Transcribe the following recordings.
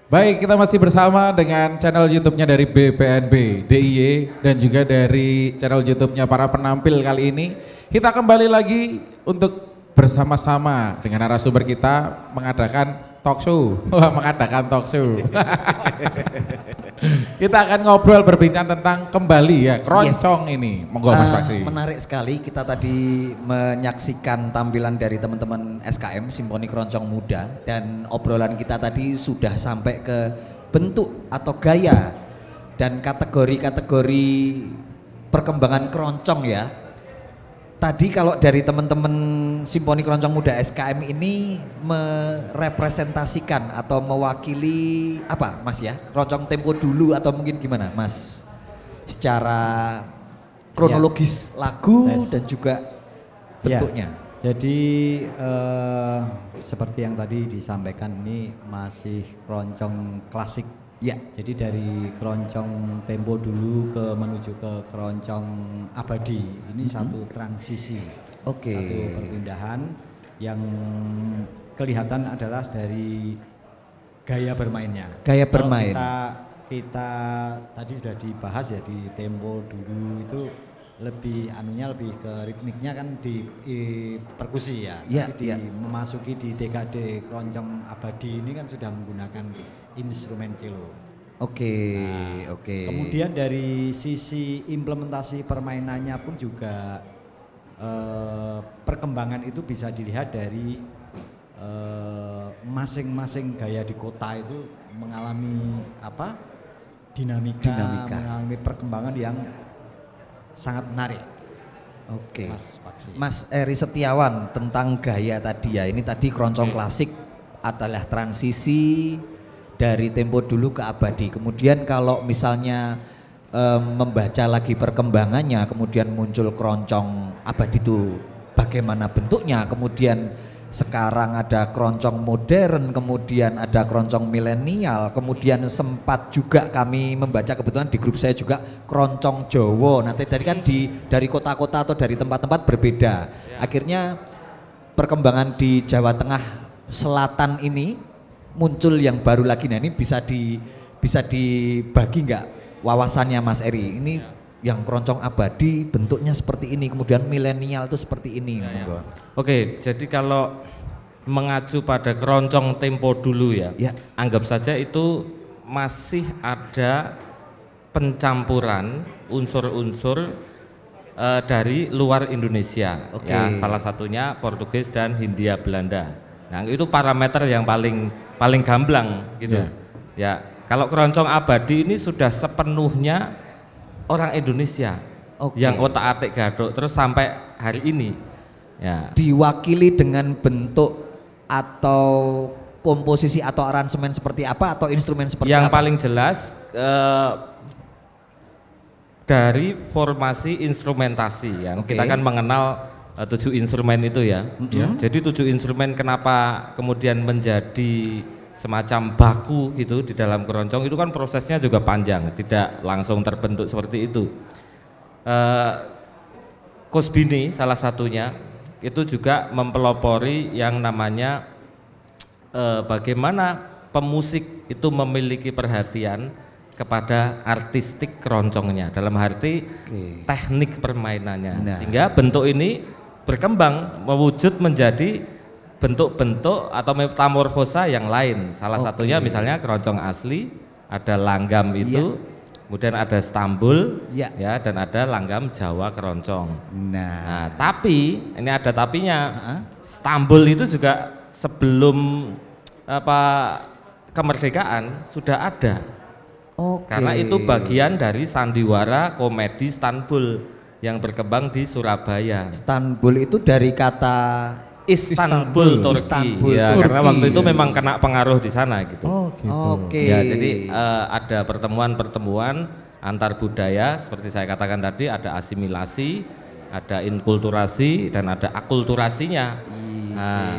Baik, kita masih bersama dengan channel YouTube-nya dari BPNB, DIY, dan juga dari channel YouTube-nya para penampil kali ini. Kita kembali lagi untuk bersama-sama dengan narasumber kita mengadakan talk show. Wah, mengadakan talk show. Kita akan ngobrol berbincang tentang kembali ya, keroncong ini. Monggo Mas Fakri. Menarik sekali, kita tadi menyaksikan tampilan dari teman-teman SKM Simponi Keroncong Muda, dan obrolan kita tadi sudah sampai ke bentuk atau gaya dan kategori-kategori perkembangan keroncong ya. Tadi kalau dari teman-teman Simponi Keroncong Muda SKM ini merepresentasikan atau mewakili apa Mas ya? Keroncong tempo dulu atau mungkin gimana Mas? Secara kronologis lagu dan juga bentuknya. Jadi seperti yang tadi disampaikan, ini masih keroncong klasik. Ya. Jadi dari keroncong tempo dulu menuju ke keroncong abadi, ini satu transisi. Oke. Satu perpindahan yang kelihatan adalah dari gaya bermainnya. Gaya bermain. Kita tadi sudah dibahas ya, di tempo dulu itu lebih lebih ke ritmiknya kan di perkusi ya. Tapi memasuki di dekade keroncong abadi ini kan sudah menggunakan instrumen cello. Oke. Kemudian dari sisi implementasi permainannya pun juga perkembangan itu bisa dilihat dari masing-masing gaya di kota itu mengalami dinamika. Mengalami perkembangan yang sangat menarik. Oke. Mas Eri Setiawan, tentang gaya tadi ya, ini tadi keroncong klasik adalah transisi dari tempo dulu ke abadi. Kemudian kalau misalnya membaca lagi perkembangannya, kemudian muncul keroncong abadi itu bagaimana bentuknya, kemudian sekarang ada keroncong modern, kemudian ada keroncong milenial, kemudian sempat juga kami membaca, kebetulan di grup saya juga keroncong Jawa. Nanti tadi kan dari kota-kota atau dari tempat-tempat berbeda. Akhirnya perkembangan di Jawa Tengah Selatan ini muncul yang baru lagi. Nah, ini bisa dibagi nggak wawasannya Mas Eri? Ini yang keroncong abadi bentuknya seperti ini, kemudian milenial itu seperti ini. Oke, jadi kalau mengacu pada keroncong tempo dulu ya, anggap saja itu masih ada pencampuran unsur-unsur dari luar Indonesia. Ya, salah satunya Portugis dan Hindia Belanda. Nah, itu parameter yang paling gamblang gitu. Ya, kalau keroncong abadi ini sudah sepenuhnya orang Indonesia yang otak-atik gadok terus sampai hari ini. Ya. Diwakili dengan bentuk atau komposisi atau aransemen seperti apa atau instrumen seperti yang apa? Yang paling jelas dari formasi instrumentasi yang kita kan mengenal 7 instrumen itu ya. Jadi 7 instrumen kenapa kemudian menjadi semacam baku gitu di dalam keroncong, itu kan prosesnya juga panjang, tidak langsung terbentuk seperti itu. Kosbini salah satunya itu juga mempelopori yang namanya bagaimana pemusik itu memiliki perhatian kepada artistik keroncongnya, dalam arti teknik permainannya, sehingga bentuk ini berkembang mewujud menjadi bentuk-bentuk atau metamorfosa yang lain. Salah satunya misalnya keroncong asli, ada langgam itu, kemudian ada stambul, ya, dan ada langgam Jawa keroncong. Nah, tapi ini ada tapinya. Stambul itu juga sebelum kemerdekaan sudah ada. Karena itu bagian dari sandiwara komedi Istanbul yang berkembang di Surabaya. Istanbul itu dari kata Istanbul, Turki. Ya, karena waktu itu memang kena pengaruh di sana gitu. Ya, jadi ada pertemuan-pertemuan antar budaya, seperti saya katakan tadi, ada asimilasi, ada inkulturasi, dan ada akulturasinya. Nah,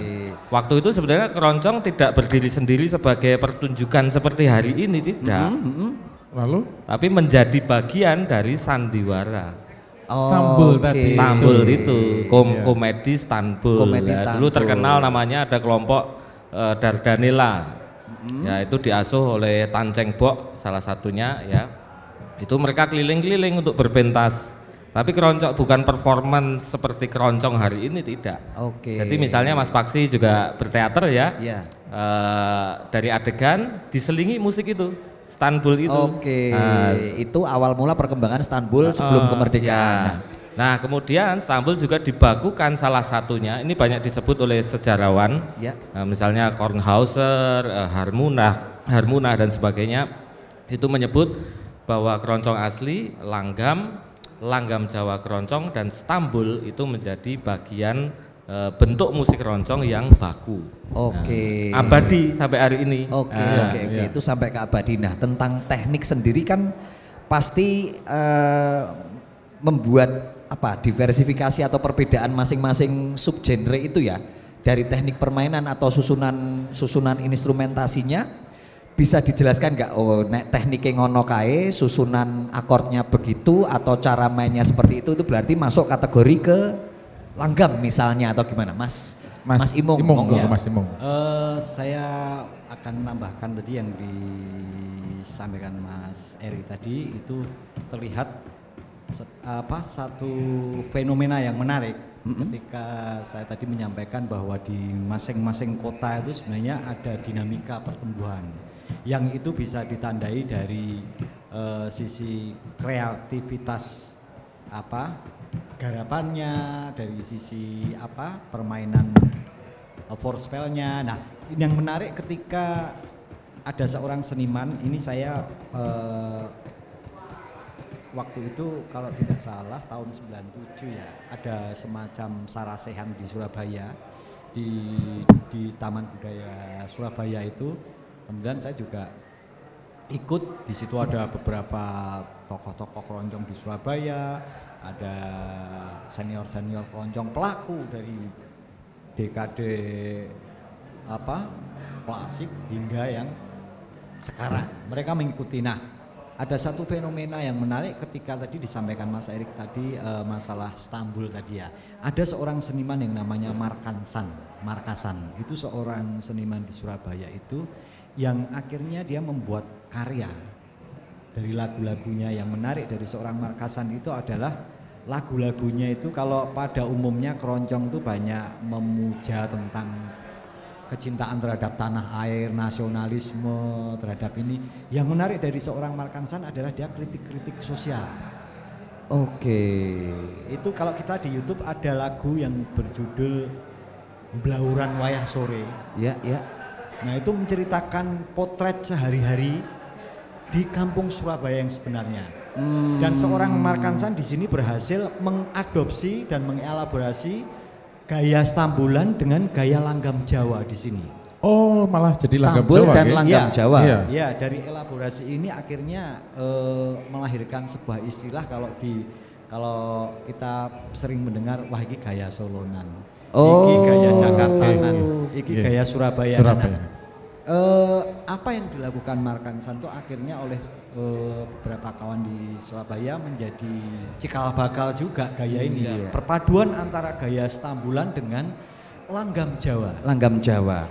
waktu itu sebenarnya keroncong tidak berdiri sendiri sebagai pertunjukan seperti hari ini, tidak. Lalu? Tapi menjadi bagian dari sandiwara. Istanbul tadi. Istanbul itu komedi Istanbul. Dulu terkenal namanya ada kelompok Dardanella. Ya itu diasuh oleh Tan Cheng Bok salah satunya ya. Itu mereka keliling-keliling untuk berpentas. Tapi keroncong bukan performance seperti keroncong hari ini, tidak. Oke. Jadi misalnya Mas Paksi juga berteater ya. Iya. Dari adegan diselingi musik itu, Istanbul itu. Oke. Itu awal mula perkembangan Istanbul sebelum kemerdekaan. Ya. Nah kemudian Istanbul juga dibakukan salah satunya, ini banyak disebut oleh sejarawan, ya. Misalnya Kornhauser, Harmunah dan sebagainya, itu menyebut bahwa keroncong asli, langgam Jawa keroncong dan Istanbul itu menjadi bagian bentuk musik keroncong yang baku. Oke. Abadi sampai hari ini. Oke. Ya. Itu sampai ke abadi. Nah tentang teknik sendiri kan pasti membuat diversifikasi atau perbedaan masing-masing subgenre itu ya, dari teknik permainan atau susunan instrumentasinya bisa dijelaskan nggak? Oh, tekniknya ngono kae, susunan akordnya begitu atau cara mainnya seperti itu berarti masuk kategori ke langgam misalnya atau gimana, Mas Imung? Ya. Mas Imung. Saya akan menambahkan tadi yang disampaikan Mas Eri tadi, itu terlihat satu fenomena yang menarik ketika saya tadi menyampaikan bahwa di masing-masing kota itu sebenarnya ada dinamika pertumbuhan yang itu bisa ditandai dari sisi kreativitas garapannya, dari sisi permainan forespelnya. Nah, yang menarik ketika ada seorang seniman, ini saya waktu itu kalau tidak salah tahun 97 ya, ada semacam sarasehan di Surabaya, di Taman Budaya Surabaya itu. Kemudian saya juga ikut, di situ ada beberapa tokoh-tokoh keroncong di Surabaya, ada senior-senior keroncong pelaku dari dekade klasik hingga yang sekarang. Mereka mengikuti. Nah, ada satu fenomena yang menarik ketika tadi disampaikan Mas Erik tadi masalah Istanbul tadi ya. Ada seorang seniman yang namanya Markasan. Itu seorang seniman di Surabaya itu yang akhirnya dia membuat karya dari lagu-lagunya. Yang menarik dari seorang Markasan itu adalah lagu-lagunya itu kalau pada umumnya keroncong itu banyak memuja tentang kecintaan terhadap tanah air, nasionalisme terhadap ini. Yang menarik dari seorang Markansan adalah dia kritik-kritik sosial. Oke. Itu kalau kita di YouTube ada lagu yang berjudul Blauran Wayah Sore. Ya. Nah itu menceritakan potret sehari-hari di kampung Surabaya yang sebenarnya. Dan seorang Markansan di sini berhasil mengadopsi dan mengelaborasi gaya Stambulan dengan gaya langgam Jawa di sini. Oh, malah jadi langgam Stambul Jawa dan langgam Jawa. Ya, dari elaborasi ini akhirnya melahirkan sebuah istilah kalau kita sering mendengar, wah ini gaya Solonan, iki gaya Jakartanan, iki gaya Surabaya. Apa yang dilakukan Markansan itu akhirnya oleh beberapa kawan di Surabaya menjadi cikal bakal juga gaya ini. Perpaduan antara gaya Stambulan dengan langgam Jawa.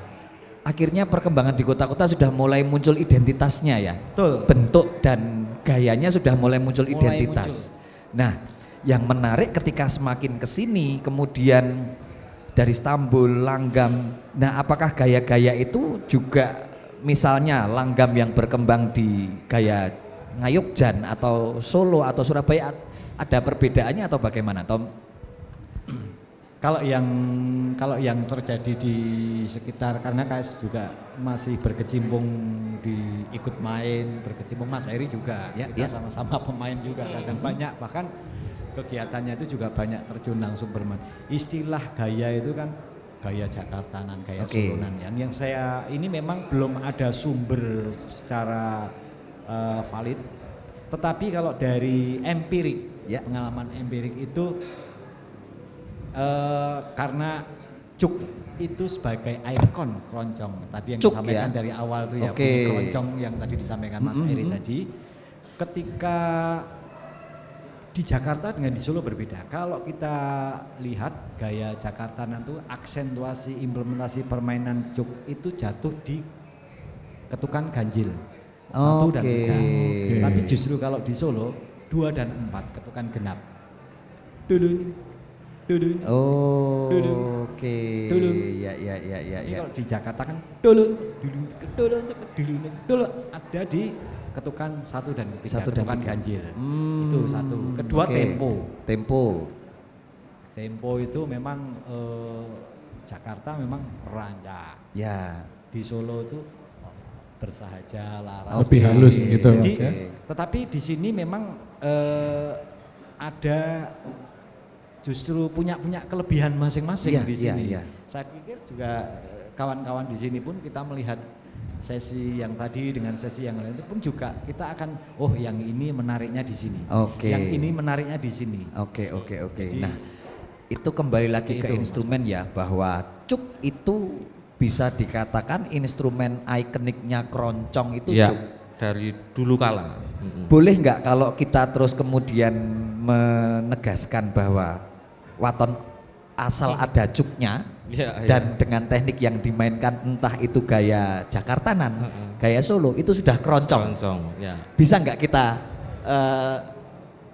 Akhirnya perkembangan di kota-kota sudah mulai muncul identitasnya ya. Betul. Bentuk dan gayanya sudah mulai muncul identitas. Nah, yang menarik ketika semakin kesini kemudian dari Istanbul, langgam. Nah, apakah gaya-gaya itu juga misalnya langgam yang berkembang di gaya Ngayogjan atau Solo atau Surabaya ada perbedaannya atau bagaimana, Tom? Kalau yang terjadi di sekitar, karena KS juga masih berkecimpung ikut main, berkecimpung Mas Eri juga, kita sama-sama pemain juga kadang banyak, bahkan kegiatannya itu juga banyak terjun langsung bermain. Istilah gaya itu kan gaya Jakartanan, gaya Solonan. Yang saya ini memang belum ada sumber secara valid, tetapi kalau dari empirik, pengalaman empirik itu karena cuk itu sebagai ikon keroncong tadi yang disampaikan dari awal tuh ya, keroncong yang tadi disampaikan Mas Eri tadi, ketika di Jakarta dengan di Solo berbeda. Kalau kita lihat gaya Jakartanan itu aksentuasi implementasi permainan cuk itu jatuh di ketukan ganjil 1 dan 3. Tapi justru kalau di Solo 2 dan 4 ketukan genap. Dulu. Oke. Ya. Kalau di Jakarta kan dulu ada di ketukan 1 dan 3 ketukan ganjil. Itu satu. Kedua tempo itu memang Jakarta memang rancak. Ya. Di Solo itu bersahaja, laras. Lebih halus gitu. Jadi, ya. tetapi di sini memang ada justru punya kelebihan masing-masing di sini. Saya pikir juga kawan-kawan di sini pun kita melihat sesi yang tadi dengan sesi yang lain itu pun juga kita akan yang ini menariknya di sini. Yang ini menariknya di sini. Oke. Nah, itu kembali lagi ke instrumen ya, bahwa cuk itu bisa dikatakan instrumen ikoniknya keroncong itu ya, cuk. Dari dulu kala. Boleh nggak kalau kita terus kemudian menegaskan bahwa waton asal ada cuknya dan dengan teknik yang dimainkan entah itu gaya Jakartanan, gaya Solo itu sudah keroncong. Bisa nggak kita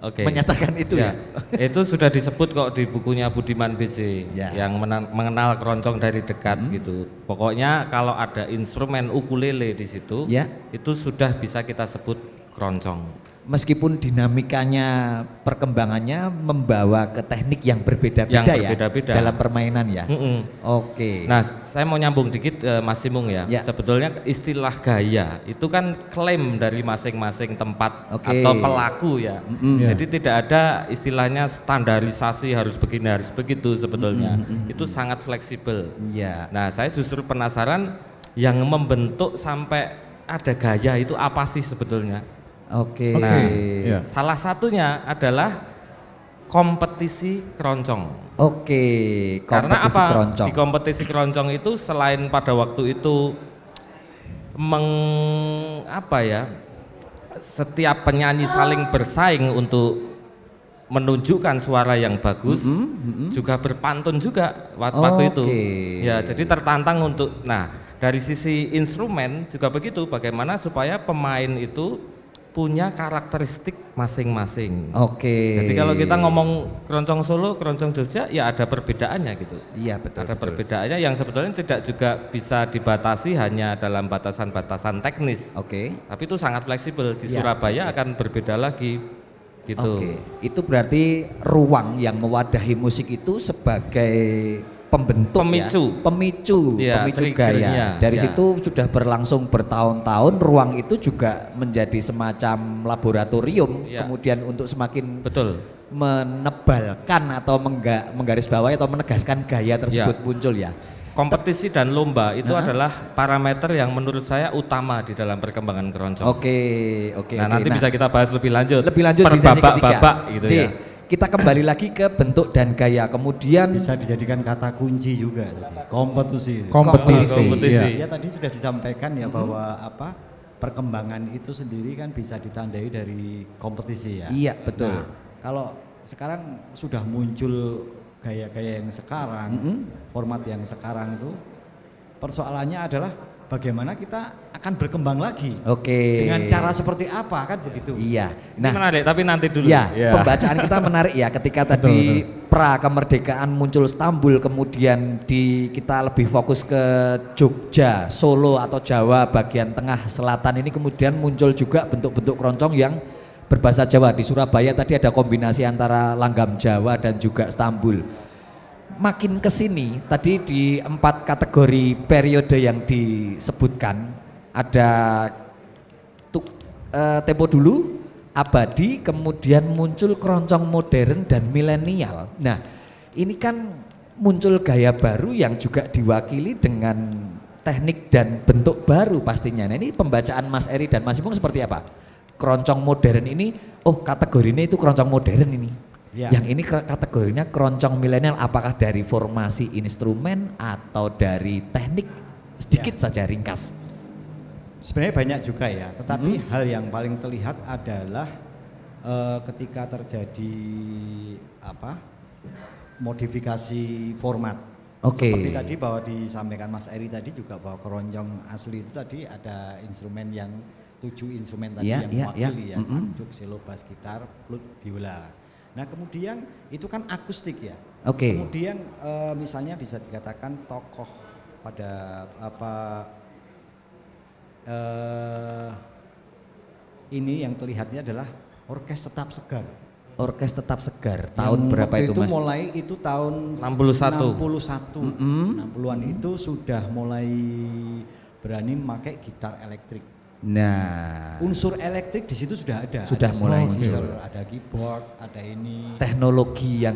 menyatakan itu ya? Itu sudah disebut kok di bukunya Budiman BJ yang mengenal keroncong dari dekat gitu. Pokoknya kalau ada instrumen ukulele di situ, itu sudah bisa kita sebut keroncong. Meskipun dinamikanya, perkembangannya membawa ke teknik yang berbeda-beda ya dalam permainan ya. Oke. Nah, saya mau nyambung dikit Mas Simung ya. Sebetulnya istilah gaya itu kan klaim dari masing-masing tempat atau pelaku ya. Jadi tidak ada istilahnya standarisasi harus begini harus begitu sebetulnya. Itu sangat fleksibel. Nah, saya justru penasaran yang membentuk sampai ada gaya itu apa sih sebetulnya? Nah, salah satunya adalah kompetisi keroncong. Karena apa? Keroncong. Di kompetisi keroncong itu selain pada waktu itu setiap penyanyi saling bersaing untuk menunjukkan suara yang bagus, juga berpantun juga waktu itu. Ya, jadi tertantang untuk. Nah, dari sisi instrumen juga begitu. Bagaimana supaya pemain itu punya karakteristik masing-masing. Jadi kalau kita ngomong keroncong Solo, keroncong Jogja, ya ada perbedaannya gitu. Iya betul. Ada perbedaannya yang sebetulnya tidak juga bisa dibatasi hanya dalam batasan-batasan teknis. Tapi itu sangat fleksibel. Di Surabaya akan berbeda lagi. Gitu. Itu berarti ruang yang mewadahi musik itu sebagai pembentuk pemicu gaya. Dari situ sudah berlangsung bertahun-tahun, ruang itu juga menjadi semacam laboratorium kemudian untuk semakin menebalkan atau menggarisbawahi atau menegaskan gaya tersebut muncul ya. Kompetisi dan lomba itu adalah parameter yang menurut saya utama di dalam perkembangan keroncong. Nanti bisa kita bahas lebih lanjut di sesi ketiga gitu ya. Kita kembali lagi ke bentuk dan gaya, kemudian bisa dijadikan kata kunci juga tadi. Kompetisi. Ya tadi sudah disampaikan ya bahwa perkembangan itu sendiri kan bisa ditandai dari kompetisi ya. Iya betul. Nah, kalau sekarang sudah muncul gaya-gaya yang sekarang, format yang sekarang itu, persoalannya adalah bagaimana kita akan berkembang lagi. Dengan cara seperti apa kan begitu. Iya. Nah, menarik tapi nanti dulu. Pembacaan kita menarik ya ketika tadi pra kemerdekaan muncul Istanbul, kemudian kita lebih fokus ke Jogja, Solo atau Jawa bagian tengah selatan ini, kemudian muncul juga bentuk-bentuk keroncong yang berbahasa Jawa. Di Surabaya tadi ada kombinasi antara langgam Jawa dan juga Istanbul. Makin kesini tadi di 4 kategori periode yang disebutkan ada tempo dulu, abadi, kemudian muncul keroncong modern dan milenial. Nah ini kan muncul gaya baru yang juga diwakili dengan teknik dan bentuk baru pastinya. Nah ini pembacaan Mas Eri dan Mas Imung seperti apa? Keroncong modern ini, kategorinya itu keroncong modern ini. Yang ini kategorinya keroncong milenial, apakah dari formasi instrumen atau dari teknik? Sedikit saja ringkas. Sebenarnya banyak juga ya, tetapi hal yang paling terlihat adalah ketika terjadi modifikasi format. Seperti tadi bahwa disampaikan Mas Eri tadi juga bahwa keroncong asli itu tadi ada instrumen yang 7 instrumen tadi yang mewakili ya, tanjuk, cello, bass, gitar, flute, biola. Nah kemudian itu kan akustik ya. Kemudian misalnya bisa dikatakan tokoh pada ini yang terlihatnya adalah orkes tetap segar. Orkes tetap segar. Tahun berapa itu Mas? Itu mulai itu tahun 61. 60-an itu sudah mulai berani memakai gitar elektrik. Nah, unsur elektrik di situ sudah ada. Sudah ada mulai ada keyboard, ada ini. Teknologi yang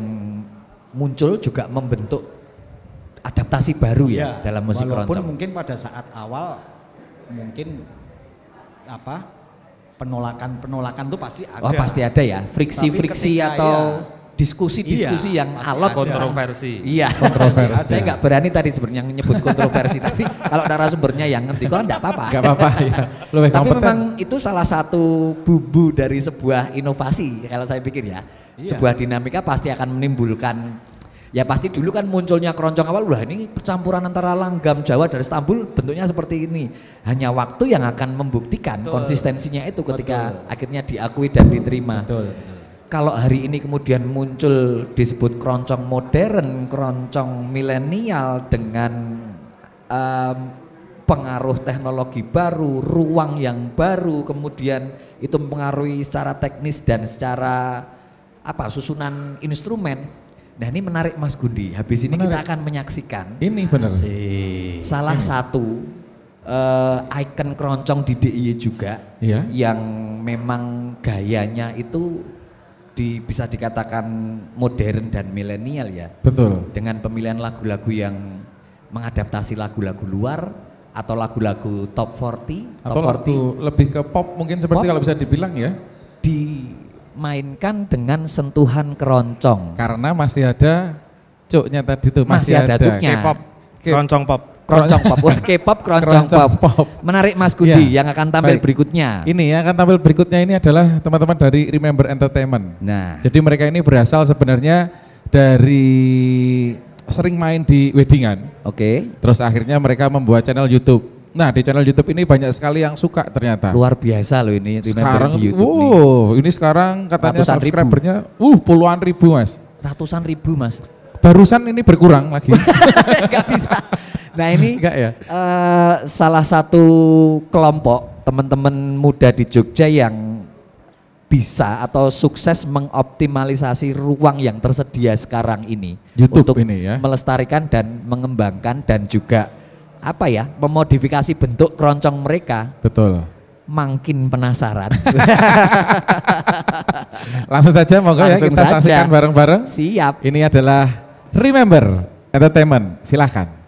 muncul juga membentuk adaptasi baru ya dalam musik keroncong. Walaupun mungkin pada saat awal mungkin penolakan tuh pasti ada. Oh pasti ada ya, friksi-friksi atau diskusi-diskusi yang alot, kontroversi. Iya, kontroversi. Saya nggak berani tadi sebenarnya nyebut kontroversi, tapi kalau narasumbernya yang ngerti kok enggak apa-apa. Enggak apa-apa ya. Tapi memang itu salah satu bumbu dari sebuah inovasi kalau saya pikir ya. Sebuah dinamika pasti akan menimbulkan. Ya pasti dulu kan munculnya keroncong awal, wah ini percampuran antara langgam Jawa dari Istanbul bentuknya seperti ini. Hanya waktu yang akan membuktikan konsistensinya itu ketika akhirnya diakui dan diterima. Kalau hari ini kemudian muncul disebut keroncong modern, keroncong milenial dengan pengaruh teknologi baru, ruang yang baru, kemudian itu mempengaruhi secara teknis dan secara susunan instrumen. Nah ini menarik Mas Gundi, habis ini kita akan menyaksikan ini benar salah satu ikon keroncong di DIY juga yang memang gayanya itu bisa dikatakan modern dan milenial ya. Betul. Dengan pemilihan lagu-lagu yang mengadaptasi lagu-lagu luar atau lagu-lagu top 40 atau lagu lebih ke pop mungkin seperti kalau bisa dibilang ya. Mainkan dengan sentuhan keroncong karena masih ada cuknya tadi tuh, masih ada cuknya. K-pop, keroncong pop, K-pop, keroncong pop. Menarik Mas Gundi yang akan tampil berikutnya. Ini ya akan tampil berikutnya ini adalah teman-teman dari Remember Entertainment. Nah, jadi mereka ini berasal sebenarnya dari sering main di weddingan. Terus akhirnya mereka membuat channel YouTube. Nah di channel YouTube ini banyak sekali yang suka ternyata. Luar biasa loh ini sekarang di YouTube ini sekarang katanya subscribernya puluhan ribu Mas. Ratusan ribu Mas. Barusan ini berkurang lagi. Gak bisa. Nah ini salah satu kelompok teman-teman muda di Jogja yang bisa atau sukses mengoptimalisasi ruang yang tersedia sekarang ini YouTube untuk ini ya, melestarikan dan mengembangkan dan juga memodifikasi bentuk keroncong mereka. Betul. Makin penasaran. Langsung saja moga ya kita saksikan bareng-bareng. Siap. Ini adalah Remember Entertainment. Silakan.